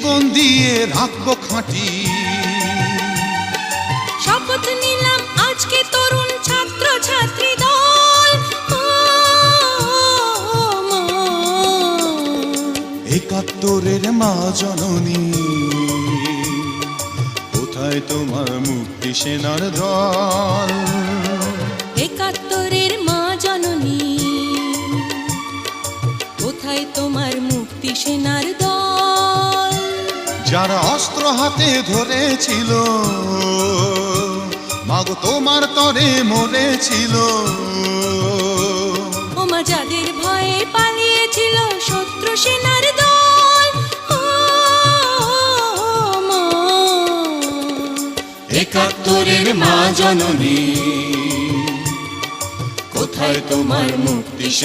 জীবন দিয়ে রাখবো খাঁটি। শপথ নিলাম আজকে তরুণ ছাত্র ছাত্রী দল, একাত্তরের মা জননী, কোথায় তোমার মুক্তি সেনার দল? একাত্তরের মা জননী, কোথায় তোমার মুক্তি সেনার দল? যারা অস্ত্র হাতে ধরেছিল, মাগো তোমার তরে মরেছিল। ওমা যাদের ভয়ে পালিয়েছিল শত্রু সেনার দল, একাত্তরের মা জননী, কোথায় তোমার মুক্তি